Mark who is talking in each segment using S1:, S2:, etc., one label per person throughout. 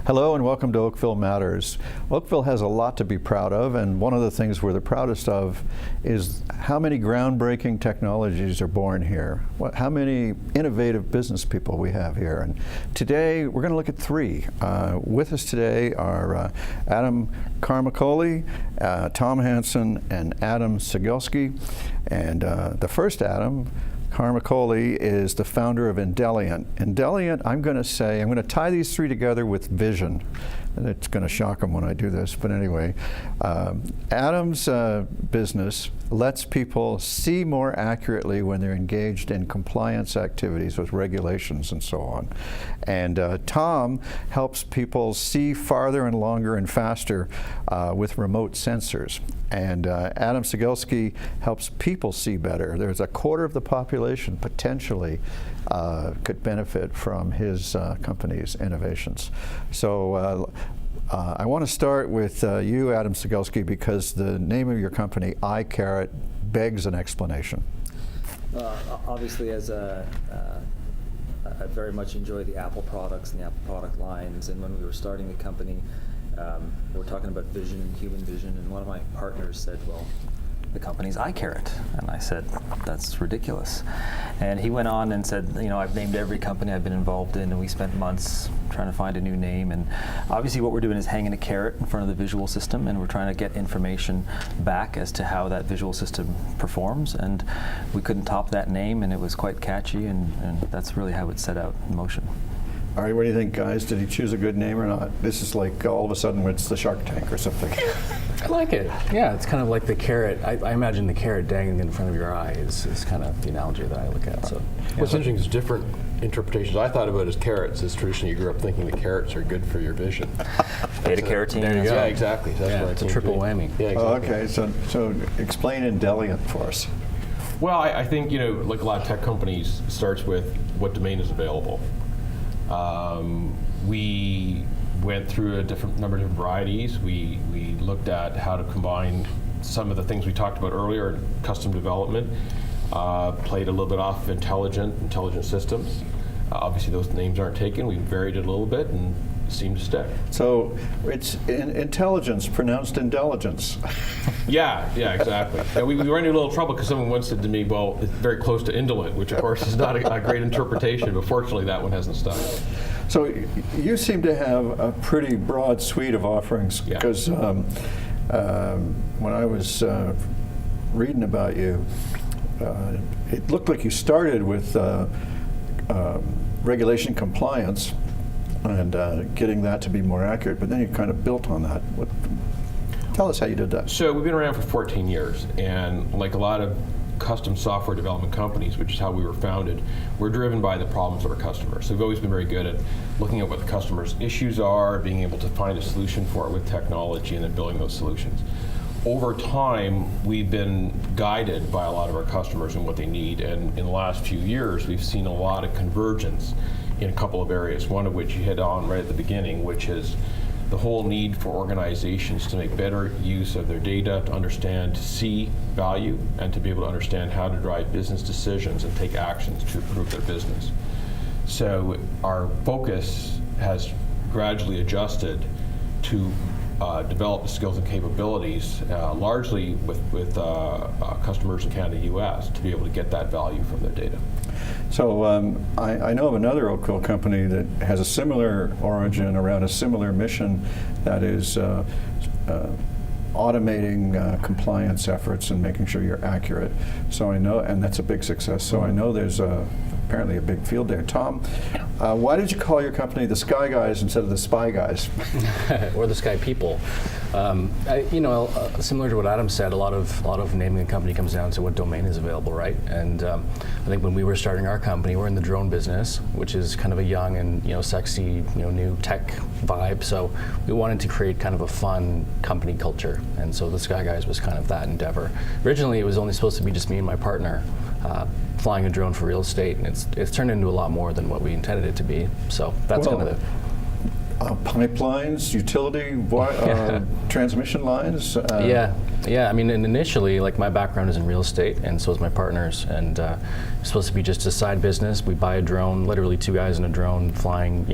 S1: Hello and welcome to Oakville Matters. Oakville has a lot to be proud of, and one of the things we're the proudest of is how many groundbreaking technologies are born here, how many innovative business people we have here. And today we're going to look at three. With us today are Adam Caromicoli, Tom Hanson, and Adam Cegielski. And the first Adam, Caromicoli, is the founder of Intellient. Intellient, I'm going to tie these three together with vision. And it's going to shock them when I do this, but anyway. Adam's business lets people see more accurately when they're engaged in compliance activities with regulations and so on. And Tom helps people see farther and longer and faster with remote sensors. And Adam Cegielski helps people see better. There's a quarter of the population potentially could benefit from his company's innovations. So I want to start with you, Adam Cegielski, because the name of your company, Eyecarrot, begs an explanation.
S2: Obviously, as I very much enjoy the Apple products and the Apple product lines, and when we were starting the company, we were talking about vision and human vision, and one of my partners said, well, the company's Eyecarrot. And I said, that's ridiculous. And he went on and said, you know, I've named every company I've been involved in, and we spent months trying to find a new name. And obviously what we're doing is hanging a carrot in front of the visual system, and we're trying to get information back as to how that visual system performs. And we couldn't top that name, and it was quite catchy, and that's really how it set out in motion.
S1: All right, what do you think, guys? Did he choose a good name or not? This is like all of a sudden it's the Shark Tank or something.
S3: I like it. Yeah, it's kind of like the carrot. I imagine the carrot dangling in front of your eye is kind of the analogy that I look at. So, yeah.
S4: What's interesting is different interpretations. I thought about it as carrots, as traditionally you grew up thinking the carrots are good for your vision.
S2: Beta carotene.
S3: There you go.
S4: Yeah, exactly. So that's
S3: it's a triple whammy.
S4: Yeah, exactly.
S1: Oh, okay, so explain Intellient for us.
S4: Well, I think, you know, like a lot of tech companies, it starts with what domain is available. We went through a number of different varieties. We looked at how to combine some of the things we talked about earlier in custom development, played a little bit off of intelligent systems. Obviously those names aren't taken. We varied it a little bit and seemed to stick.
S1: So it's intelligence pronounced indulgence.
S4: Yeah, exactly. And we ran into a little trouble because someone once said to me, well, it's very close to indolent, which of course is not a great interpretation, but fortunately that one hasn't stuck.
S1: So you seem to have a pretty broad suite of offerings, because when I was reading about you, it looked like you started with regulation compliance and getting that to be more accurate, but then you kind of built on that. Tell us how you did that.
S4: So we've been around for 14 years, and like a lot of custom software development companies, which is how we were founded, we're driven by the problems of our customers. So we've always been very good at looking at what the customer's issues are, being able to find a solution for it with technology, and then building those solutions. Over time, we've been guided by a lot of our customers and what they need, and in the last few years, we've seen a lot of convergence in a couple of areas, one of which you hit on right at the beginning, which is the whole need for organizations to make better use of their data, to understand, to see value, and to be able to understand how to drive business decisions and take actions to improve their business. So our focus has gradually adjusted to develop the skills and capabilities, largely with customers in Canada, US, to be able to get that value from their data.
S1: So I know of another Oakville company that has a similar origin around a similar mission, that is automating compliance efforts and making sure you're accurate. So I know, and that's a big success. So I know there's apparently a big field there. Tom, why did you call your company the Sky Guys instead of the Spy Guys?
S3: Or the Sky People. Similar to what Adam said, a lot of naming a company comes down to what domain is available, right? And I think when we were starting our company, we're in the drone business, which is kind of a young and sexy, new tech vibe. So we wanted to create kind of a fun company culture, and so the Sky Guys was kind of that endeavor. Originally, it was only supposed to be just me and my partner flying a drone for real estate, and it's turned into a lot more than what we intended it to be. So that's kind of the
S1: pipelines, utility, transmission lines.
S3: Yeah, Yeah, I mean, and initially, like my background is in real estate, and so is my partner's, and it's supposed to be just a side business. We buy a drone, literally 2 guys in a drone flying,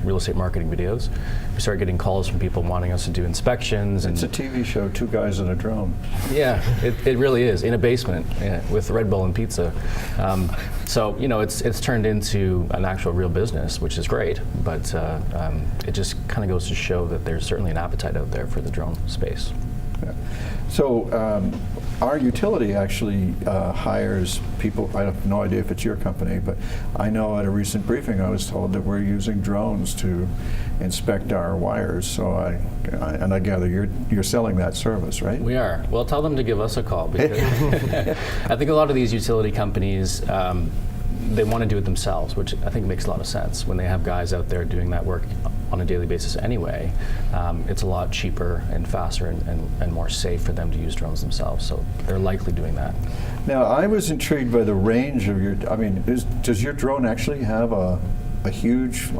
S3: real estate marketing videos. We start getting calls from people wanting us to do inspections.
S1: It's a TV show, 2 guys in a drone.
S3: Yeah, it really is, in a basement with Red Bull and pizza. So, it's turned into an actual real business, which is great, but it just kind of goes to show that there's certainly an appetite out there for the drone space.
S1: Yeah. So our utility actually hires people. I have no idea if it's your company, but I know at a recent briefing I was told that we're using drones to inspect our wires. So I gather you're selling that service, right?
S3: We are. Well, tell them to give us a call, because I think a lot of these utility companies, they want to do it themselves, which I think makes a lot of sense. When they have guys out there doing that work on a daily basis anyway, it's a lot cheaper and faster and more safe for them to use drones themselves. So they're likely doing that.
S1: Now, I was intrigued by the range of your, does your drone actually have a huge,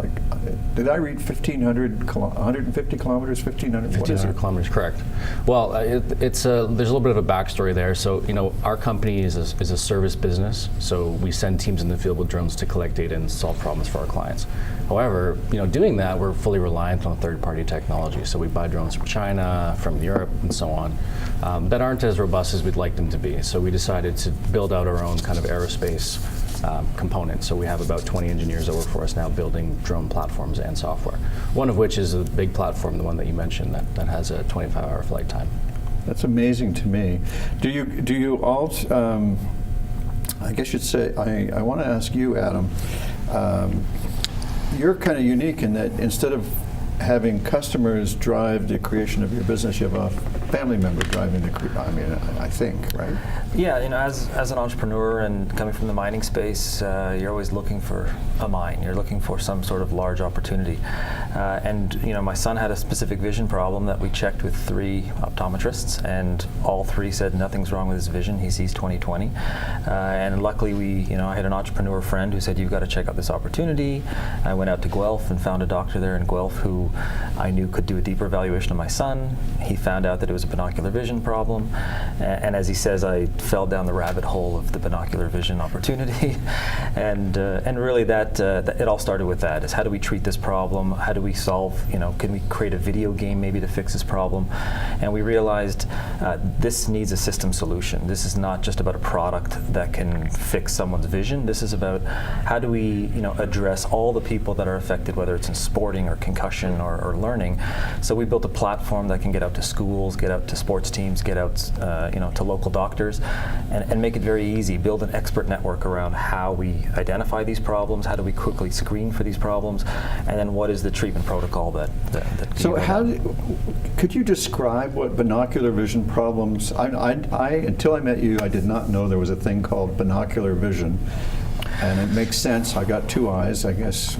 S1: did I read 150 kilometers, 1,500?
S3: 1,500 kilometers, correct. Well, there's a little bit of a backstory there. So, our company is a service business, so we send teams in the field with drones to collect data and solve problems for our clients. However, doing that, we're fully reliant on third-party technology. So we buy drones from China, from Europe, and so on, that aren't as robust as we'd like them to be. So we decided to build out our own kind of aerospace component. So we have about 20 engineers that work for us now building drone platforms and software. One of which is a big platform, the one that you mentioned, that has a 25-hour flight time.
S1: That's amazing to me. Do you all? I guess you'd say. I want to ask you, Adam. You're kind of unique in that instead of having customers drive the creation of your business, you have a family member driving the I think, right?
S2: Yeah, as an entrepreneur and coming from the mining space, you're always looking for a mine. You're looking for some sort of large opportunity. And my son had a specific vision problem that we checked with 3 optometrists, and all 3 said nothing's wrong with his vision. He sees 20/20. And luckily, I had an entrepreneur friend who said, you've got to check out this opportunity. I went out to Guelph and found a doctor there in Guelph who I knew could do a deeper evaluation of my son. He found out that it was a binocular vision problem. And as he says, I fell down the rabbit hole of the binocular vision opportunity. and really that it all started with that, is how do we treat this problem? How do we solve, can we create a video game maybe to fix this problem? And we realized this needs a system solution. This is not just about a product that can fix someone's vision. This is about how do we, address all the people that are affected, whether it's in sporting or concussion or learning. So we built a platform that can get out to schools, get out to sports teams, get out, to local doctors, and make it very easy. Build an expert network around how we identify these problems, how do we quickly screen for these problems, and then what is the treatment protocol that
S1: So could you describe what binocular vision problems? Until I met you, I did not know there was a thing called binocular vision. And it makes sense. I got 2 eyes. I guess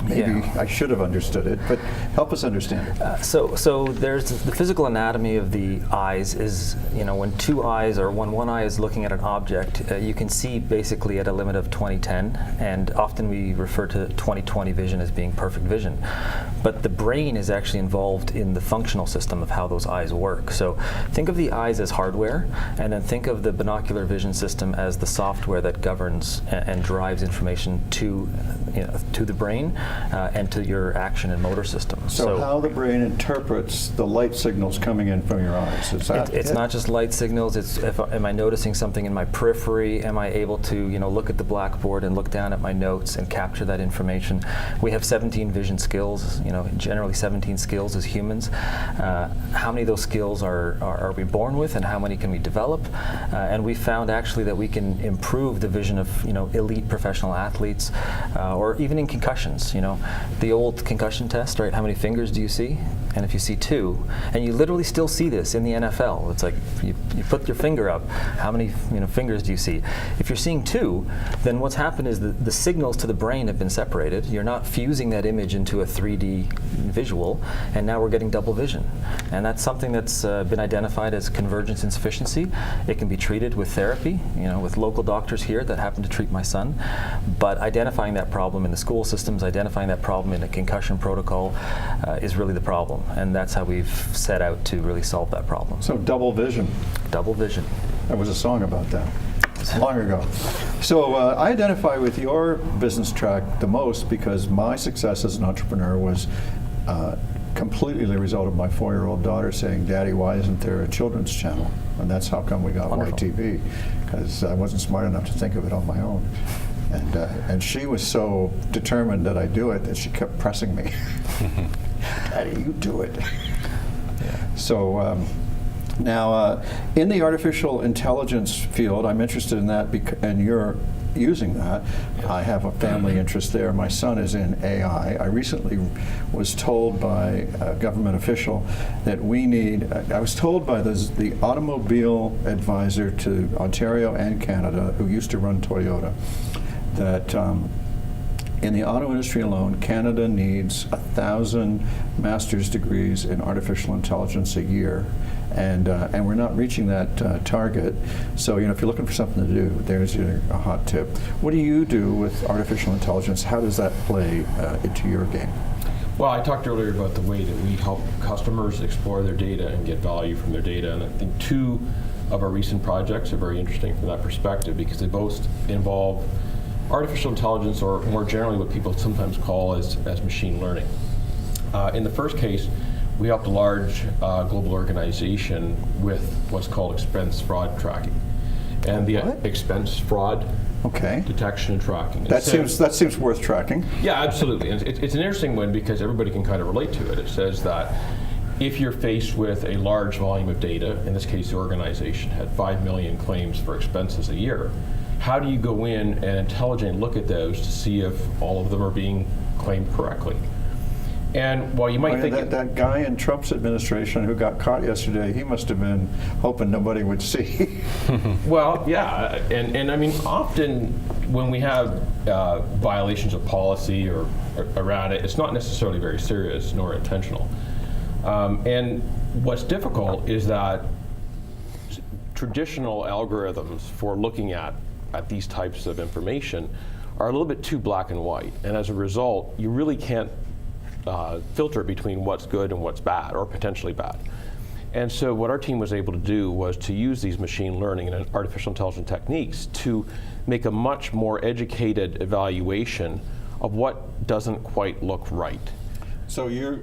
S1: maybe I should have understood it, but help us understand it.
S2: So there's the physical anatomy of the eyes is, when 2 eyes or when 1 eye is looking at an object, you can see basically at a limit of 20/10, and often we refer to 20/20 vision as being perfect vision. But the brain is actually involved in the functional system of how those eyes work. So think of the eyes as hardware, and then think of the binocular vision system as the software that governs and drives information to the brain and to your action and motor system.
S1: So how the brain interprets the light signals coming in from your eyes? Is that
S2: it's not just light signals. It's am I noticing something in my periphery? Am I able to look at the blackboard and look down at my notes and capture that information? We have 17 vision skills. Generally 17 skills as humans. How many of those skills are we born with, and how many can we develop? And we found actually that we can improve the vision of elite professional athletes, or even in concussions. The old concussion test, right? How many fingers do you see? And if you see 2, and you literally still see this in the NFL, it's like you put your finger up. How many fingers do you see? If you're seeing 2, then what's happened is the signals to the brain have been separated. You're not fusing that image into a 3D visual, and now we're getting double vision. And that's something that's been identified as convergence insufficiency. It can be treated with therapy, with local doctors here that happen to treat my son. But identifying that problem in the school systems, identifying that problem in a concussion protocol is really the problem. And that's how we've set out to really solve that problem.
S1: So double vision.
S2: Double vision.
S1: There was a song about that long ago. So I identify with your business track the most because my success as an entrepreneur was completely the result of my 4-year-old daughter saying, "Daddy, why isn't there a children's channel?" And that's how come we got
S2: Wonderful.
S1: YTV, because I wasn't smart enough to think of it on my own. And she was so determined that I do it that she kept pressing me. "Daddy, you do it." So now, in the artificial intelligence field, I'm interested in that, and you're using that. I have a family interest there. My son is in AI. I recently was told by a government official that we need, I was told by the automobile advisor to Ontario and Canada, who used to run Toyota, that in the auto industry alone, Canada needs 1,000 master's degrees in artificial intelligence a year, and we're not reaching that target. So, if you're looking for something to do, there's a hot tip. What do you do with artificial intelligence? How does that play into your game?
S4: Well, I talked earlier about the way that we help customers explore their data and get value from their data, and I think 2 of our recent projects are very interesting from that perspective because they both involve artificial intelligence, or more generally what people sometimes call as machine learning. In the first case, we helped a large global organization with what's called expense fraud tracking. And the expense fraud detection and tracking.
S1: That seems worth tracking.
S4: Yeah, absolutely. And it's an interesting one because everybody can kind of relate to it. It says that if you're faced with a large volume of data, in this case the organization had 5 million claims for expenses a year, how do you go in and intelligently look at those to see if all of them are being claimed correctly? And while you might think
S1: that guy in Trump's administration who got caught yesterday, he must have been hoping nobody would see.
S4: Well, yeah, and I mean, often when we have violations of policy or around it, it's not necessarily very serious nor intentional. And what's difficult is that traditional algorithms for looking at these types of information are a little bit too black and white, and as a result, you really can't filter between what's good and what's bad, or potentially bad. And so what our team was able to do was to use these machine learning and artificial intelligence techniques to make a much more educated evaluation of what doesn't quite look right.
S1: So you're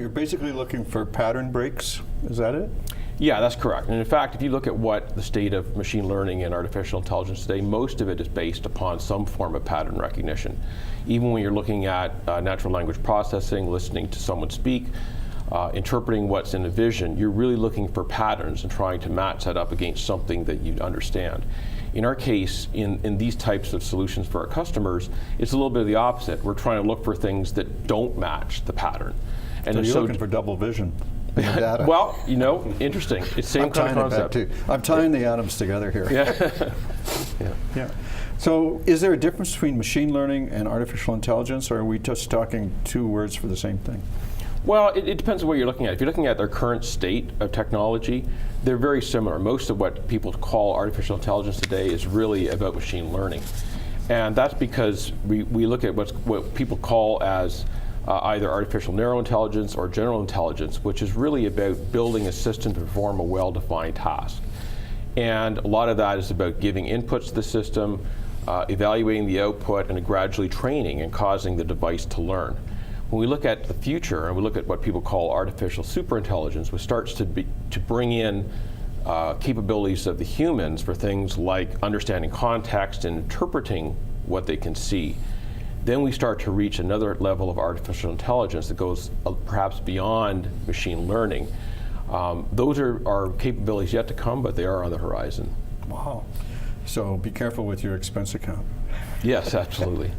S1: basically looking for pattern breaks, is that it?
S4: Yeah, that's correct. And in fact, if you look at what the state of machine learning and artificial intelligence today, most of it is based upon some form of pattern recognition. Even when you're looking at natural language processing, listening to someone speak, interpreting what's in a vision, you're really looking for patterns and trying to match that up against something that you understand. In our case, in these types of solutions for our customers, it's a little bit of the opposite. We're trying to look for things that don't match the pattern. And
S1: so you're looking for double vision in the data.
S4: Well, interesting. It's the same kind of concept.
S1: I'm tying the atoms together here. Yeah. So is there a difference between machine learning and artificial intelligence, or are we just talking 2 words for the same thing?
S4: Well, it depends on what you're looking at. If you're looking at their current state of technology, they're very similar. Most of what people call artificial intelligence today is really about machine learning. And that's because we look at what people call as either artificial narrow intelligence or general intelligence, which is really about building a system to perform a well-defined task. And a lot of that is about giving inputs to the system, evaluating the output, and gradually training and causing the device to learn. When we look at the future and we look at what people call artificial superintelligence, which starts to bring in capabilities of the humans for things like understanding context and interpreting what they can see, then we start to reach another level of artificial intelligence that goes perhaps beyond machine learning. Those are capabilities yet to come, but they are on the horizon.
S1: Wow. So be careful with your expense account.
S4: Yes, absolutely.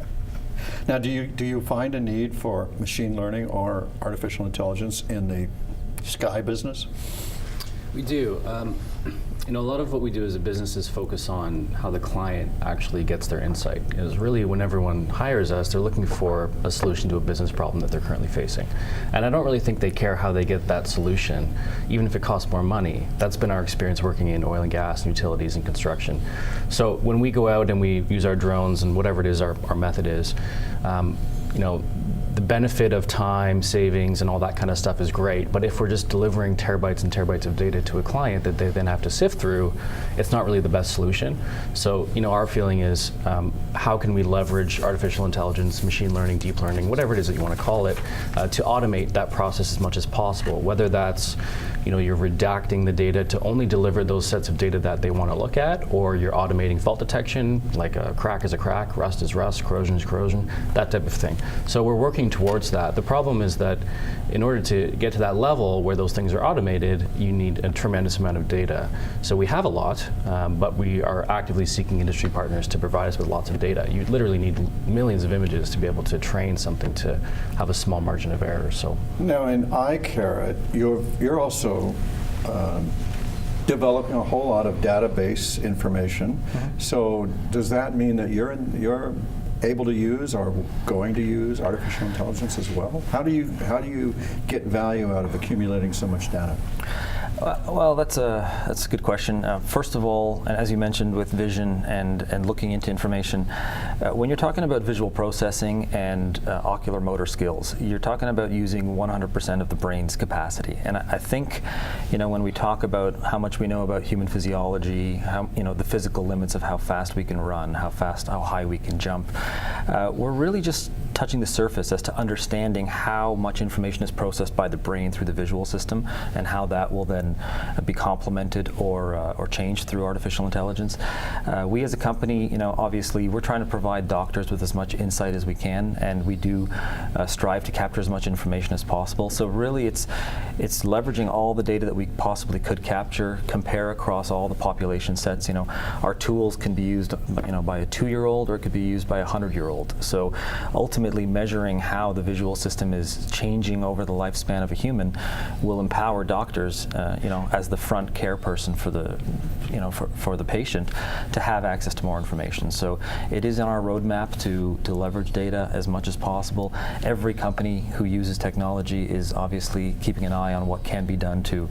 S1: Now, do you find a need for machine learning or artificial intelligence in the sky business?
S3: We do. A lot of what we do as a business is focus on how the client actually gets their insight. Because really, when everyone hires us, they're looking for a solution to a business problem that they're currently facing. And I don't really think they care how they get that solution, even if it costs more money. That's been our experience working in oil and gas, and utilities, and construction. So when we go out and we use our drones and whatever it is our method is, the benefit of time savings and all that kind of stuff is great, but if we're just delivering terabytes and terabytes of data to a client that they then have to sift through, it's not really the best solution. So, our feeling is, how can we leverage artificial intelligence, machine learning, deep learning, whatever it is that you want to call it, to automate that process as much as possible, whether that's you're redacting the data to only deliver those sets of data that they want to look at, or you're automating fault detection, like a crack is a crack, rust is rust, corrosion is corrosion, that type of thing. So we're working towards that. The problem is that in order to get to that level where those things are automated, you need a tremendous amount of data. So we have a lot, but we are actively seeking industry partners to provide us with lots of data. You literally need millions of images to be able to train something to have a small margin of error. So
S1: now in Eyecarrot, you're also developing a whole lot of database information. Mm-hmm. So does that mean that you're able to use or going to use artificial intelligence as well? How do you get value out of accumulating so much data?
S2: Well, that's a good question. First of all, and as you mentioned with vision and looking into information, when you're talking about visual processing and ocular motor skills, you're talking about using 100% of the brain's capacity. And I think, when we talk about how much we know about human physiology, how the physical limits of how fast we can run, how high we can jump, we're really just touching the surface as to understanding how much information is processed by the brain through the visual system, and how that will then be complemented or changed through artificial intelligence. We as a company, obviously we're trying to provide doctors with as much insight as we can, and we do strive to capture as much information as possible. So really it's leveraging all the data that we possibly could capture, compare across all the population sets. Our tools can be used by a 2-year-old, or it could be used by a 100-year-old. So ultimately measuring how the visual system is changing over the lifespan of a human will empower doctors, as the front care person for the, for the patient, to have access to more information. So it is in our roadmap to leverage data as much as possible. Every company who uses technology is obviously keeping an eye on what can be done to,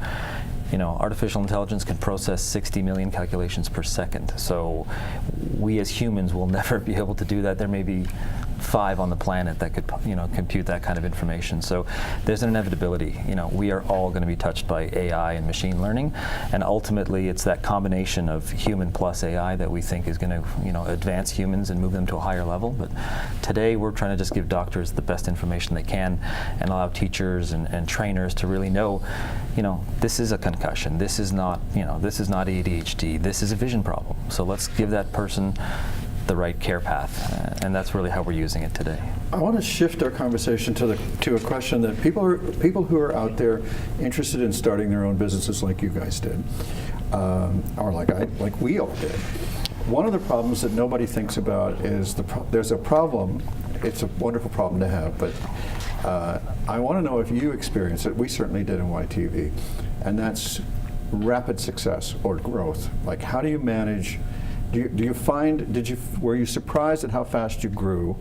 S2: artificial intelligence can process 60 million calculations per second. So we as humans will never be able to do that. There may be 5 on the planet that could, compute that kind of information. So there's an inevitability. We are all going to be touched by AI and machine learning, and ultimately it's that combination of human plus AI that we think is going to, advance humans and move them to a higher level. But today we're trying to just give doctors the best information they can, and allow teachers and trainers to really know, this is a concussion. This is not, this is not ADHD. This is a vision problem. So let's give that person the right care path, and that's really how we're using it today.
S1: I want to shift our conversation to a question that people who are out there interested in starting their own businesses, like you guys did, or like we all did. One of the problems that nobody thinks about is there's a problem. It's a wonderful problem to have, but I want to know if you experience it. We certainly did in YTV, and that's rapid success or growth. Like, how do you manage? Were you surprised at how fast you grew?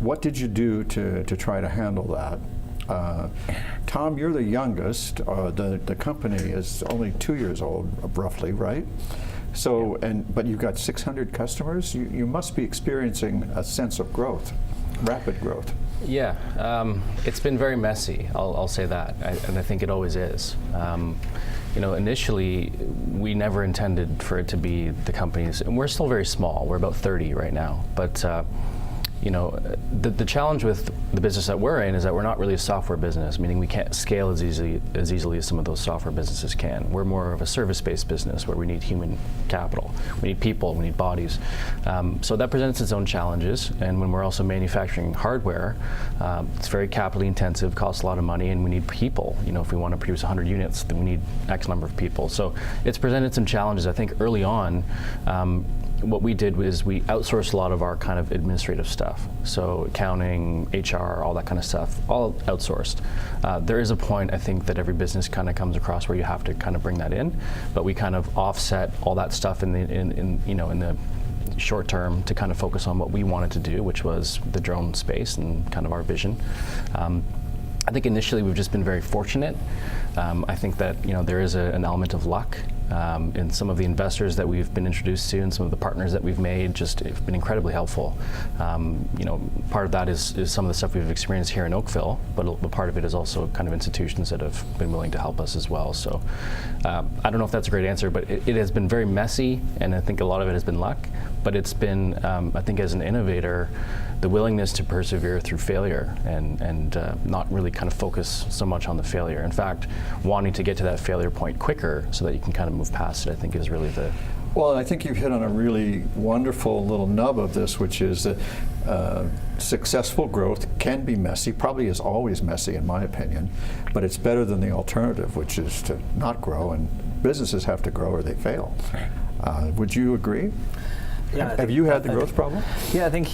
S1: What did you do to try to handle that? Tom, you're the youngest. The company is only 2 years old, roughly, right? So, but you've got 600 customers. You must be experiencing a sense of growth, rapid growth.
S3: Yeah, it's been very messy. I'll say that, and I think it always is. Initially, we never intended for it to be the companies, and we're still very small. We're about 30 right now, but the challenge with the business that we're in is that we're not really a software business, meaning we can't scale as easily as some of those software businesses can. We're more of a service-based business where we need human capital. We need people, we need bodies. So that presents its own challenges, and when we're also manufacturing hardware, it's very capitally intensive, costs a lot of money, and we need people. If we want to produce 100 units, then we need X number of people. So it's presented some challenges. I think early on, what we did was we outsourced a lot of our kind of administrative stuff. So accounting, HR, all that kind of stuff, all outsourced. There is a point, I think, that every business kind of comes across where you have to kind of bring that in, but we kind of offset all that stuff in the short term to kind of focus on what we wanted to do, which was the drone space and kind of our vision. I think initially we've just been very fortunate. I think that there is an element of luck. And some of the investors that we've been introduced to and some of the partners that we've made just have been incredibly helpful. Part of that is some of the stuff we've experienced here in Oakville, but part of it is also kind of institutions that have been willing to help us as well. So I don't know if that's a great answer, but it has been very messy, and I think a lot of it has been luck, but it's been, I think as an innovator, the willingness to persevere through failure and not really kind of focus so much on the failure. In fact, wanting to get to that failure point quicker so that you can kind of move past it, I think is really the...
S1: Well, I think you've hit on a really wonderful little nub of this, which is that successful growth can be messy, probably is always messy in my opinion, but it's better than the alternative, which is to not grow, and businesses have to grow or they fail. Would you agree?
S2: Yeah,
S1: Have you had the growth problem?
S2: Yeah, I think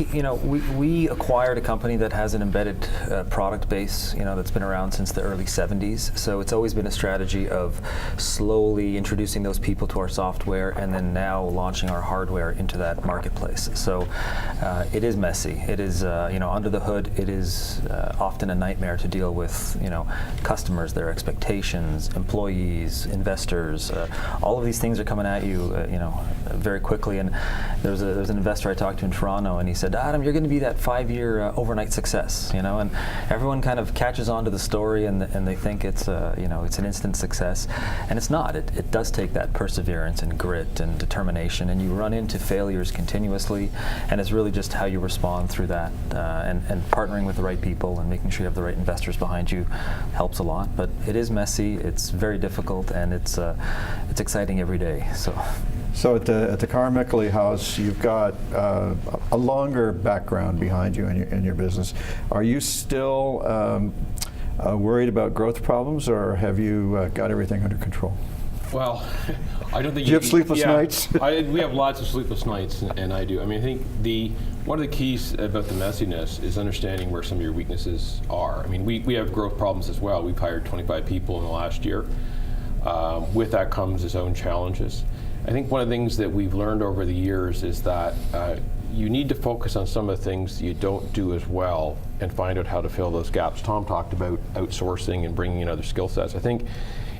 S2: we acquired a company that has an embedded product base, that's been around since the early 70s. So it's always been a strategy of slowly introducing those people to our software and then now launching our hardware into that marketplace. So it is messy. It is, under the hood, it is often a nightmare to deal with, customers, their expectations, employees, investors. All of these things are coming at you, very quickly. And there's an investor I talked to in Toronto, and he said, Adam, you're going to be that 5-year overnight success, and everyone kind of catches on to the story and they think it's it's an instant success, and it's not. It does take that perseverance and grit and determination, and you run into failures continuously, and it's really just how you respond through that, and partnering with the right people and making sure you have the right investors behind you helps a lot. But it is messy, it's very difficult, and it's exciting every day.
S1: So at the Caromicoli house, you've got a longer background behind you in your business. Are you still worried about growth problems, or have you got everything under control?
S4: Well, I don't think
S1: Do you have sleepless nights?
S4: We have lots of sleepless nights, and I do. I mean, I think one of the keys about the messiness is understanding where some of your weaknesses are. I mean, we have growth problems as well. We've hired 25 people in the last year. With that comes its own challenges. I think one of the things that we've learned over the years is that you need to focus on some of the things you don't do as well and find out how to fill those gaps. Tom talked about outsourcing and bringing in other skill sets. I think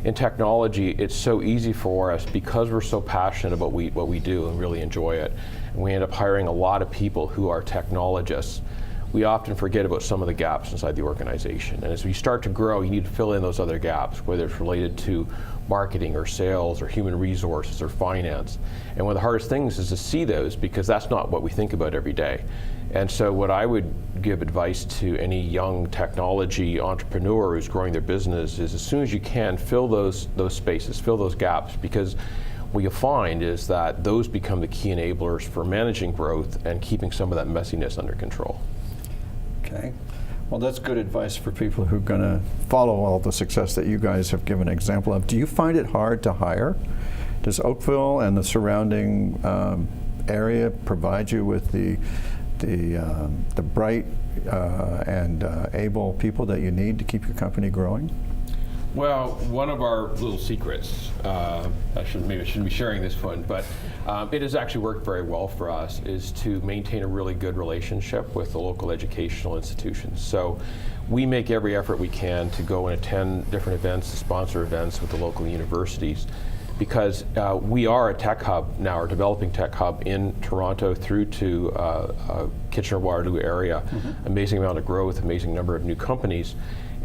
S4: in technology, it's so easy for us because we're so passionate about what we do and really enjoy it. And we end up hiring a lot of people who are technologists. We often forget about some of the gaps inside the organization. And as we start to grow, you need to fill in those other gaps, whether it's related to marketing or sales or human resources or finance. And one of the hardest things is to see those, because that's not what we think about every day. And so what I would give advice to any young technology entrepreneur who's growing their business is, as soon as you can, fill those spaces, fill those gaps, because what you'll find is that those become the key enablers for managing growth and keeping some of that messiness under control.
S1: Okay. Well, that's good advice for people who are going to follow all the success that you guys have given an example of. Do you find it hard to hire? Does Oakville and the surrounding area provide you with the bright and able people that you need to keep your company growing?
S4: Well, one of our little secrets, maybe I shouldn't be sharing this one, but it has actually worked very well for us, is to maintain a really good relationship with the local educational institutions. So we make every effort we can to go and attend different events, to sponsor events with the local universities, because we are a tech hub now, a developing tech hub in Toronto through to Kitchener-Waterloo area. Mm-hmm. Amazing amount of growth, amazing number of new companies.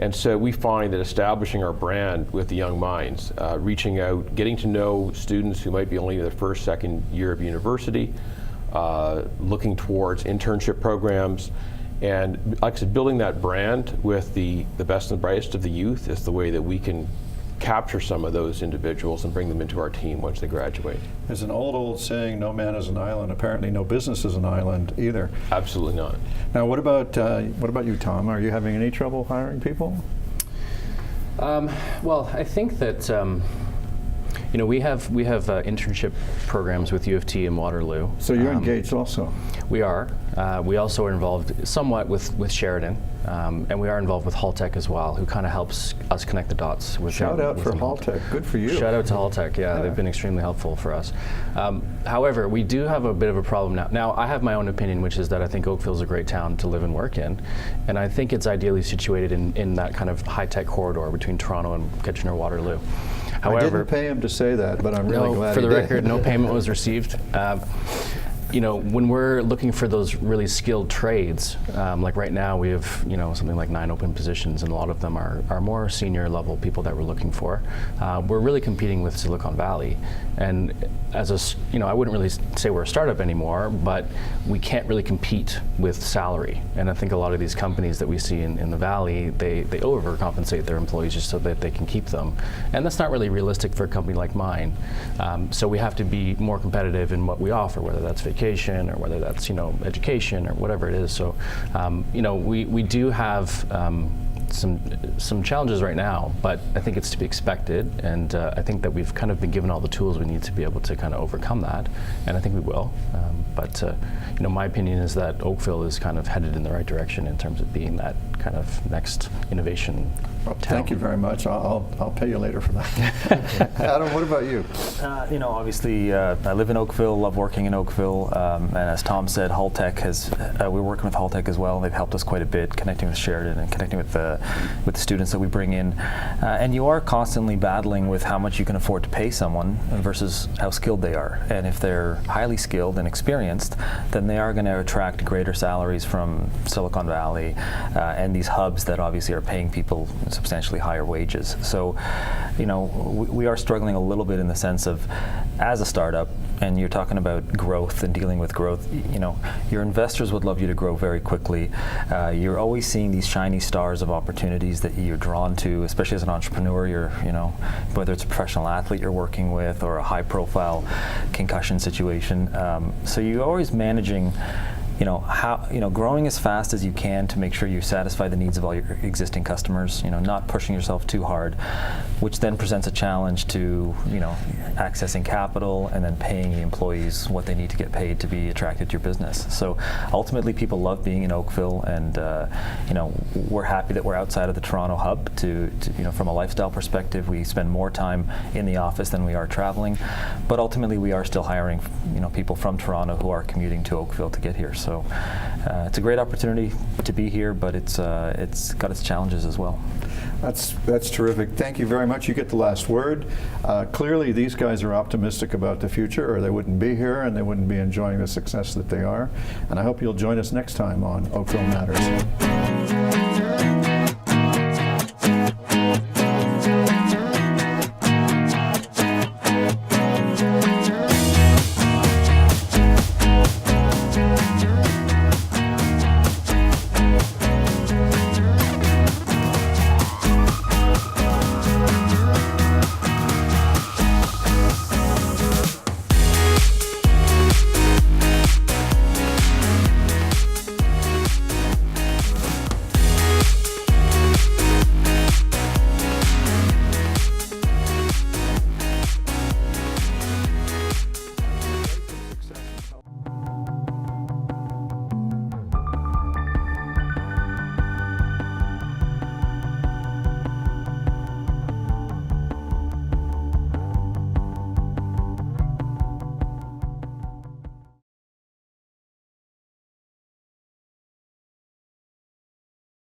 S4: And so we find that establishing our brand with the young minds, reaching out, getting to know students who might be only in their first, second year of university, looking towards internship programs, and like I said, building that brand with the best and brightest of the youth is the way that we can capture some of those individuals and bring them into our team once they graduate.
S1: There's an old saying, no man is an island. Apparently no business is an island either.
S4: Absolutely not.
S1: Now what about you, Tom? Are you having any trouble hiring people?
S3: Well, I think that We have internship programs with U of T and Waterloo.
S1: So you're engaged also?
S3: We are. We also are involved somewhat with Sheridan, and we are involved with Haltech as well, who kind of helps us connect the dots.
S1: Shout out for Haltech. Good for you.
S3: Shout out to Haltech. Yeah, they've been extremely helpful for us. However, we do have a bit of a problem now. Now, I have my own opinion, which is that I think Oakville is a great town to live and work in, and I think it's ideally situated in that kind of high-tech corridor between Toronto and Kitchener-Waterloo. However,
S1: I didn't pay him to say that, but I'm really glad
S3: for
S1: he
S3: the
S1: did.
S3: record, no payment was received. When we're looking for those really skilled trades, like right now we have, something like 9 open positions, and a lot of them are more senior level people that we're looking for. We're really competing with Silicon Valley, and I wouldn't really say we're a startup anymore, but we can't really compete with salary. And I think a lot of these companies that we see in the Valley, they overcompensate their employees just so that they can keep them, and that's not really realistic for a company like mine. So we have to be more competitive in what we offer, whether that's vacation or whether that's education or whatever it is. So we do have some challenges right now, but I think it's to be expected, and I think that we've kind of been given all the tools we need to be able to kind of overcome that, and I think we will. But my opinion is that Oakville is kind of headed in the right direction in terms of being that kind of next innovation
S1: Well,
S3: town.
S1: thank you very much. I'll pay you later for that. Adam, what about you?
S2: Obviously, I live in Oakville, love working in Oakville, and as Tom said, Haltech we're working with Haltech as well. They've helped us quite a bit, connecting with Sheridan and connecting with the students that we bring in. And you are constantly battling with how much you can afford to pay someone versus how skilled they are. And if they're highly skilled and experienced, then they are going to attract greater salaries from Silicon Valley and these hubs that obviously are paying people substantially higher wages. So, we are struggling a little bit in the sense of, as a startup, and you're talking about growth and dealing with growth, your investors would love you to grow very quickly. You're always seeing these shiny stars of opportunities that you're drawn to, especially as an entrepreneur. Whether it's a professional athlete you're working with or a high-profile concussion situation. So you're always managing growing as fast as you can to make sure you satisfy the needs of all your existing customers, not pushing yourself too hard, which then presents a challenge to, accessing capital and then paying the employees what they need to get paid to be attracted to your business. So ultimately people love being in Oakville, and, we're happy that we're outside of the Toronto hub to from a lifestyle perspective. We spend more time in the office than we are traveling, but ultimately we are still hiring, people from Toronto who are commuting to Oakville to get here. So it's a great opportunity to be here, but it's got its challenges as well.
S1: That's terrific. Thank you very much. You get the last word. Clearly, these guys are optimistic about the future, or they wouldn't be here and they wouldn't be enjoying the success that they are. And I hope you'll join us next time on Oakville Matters.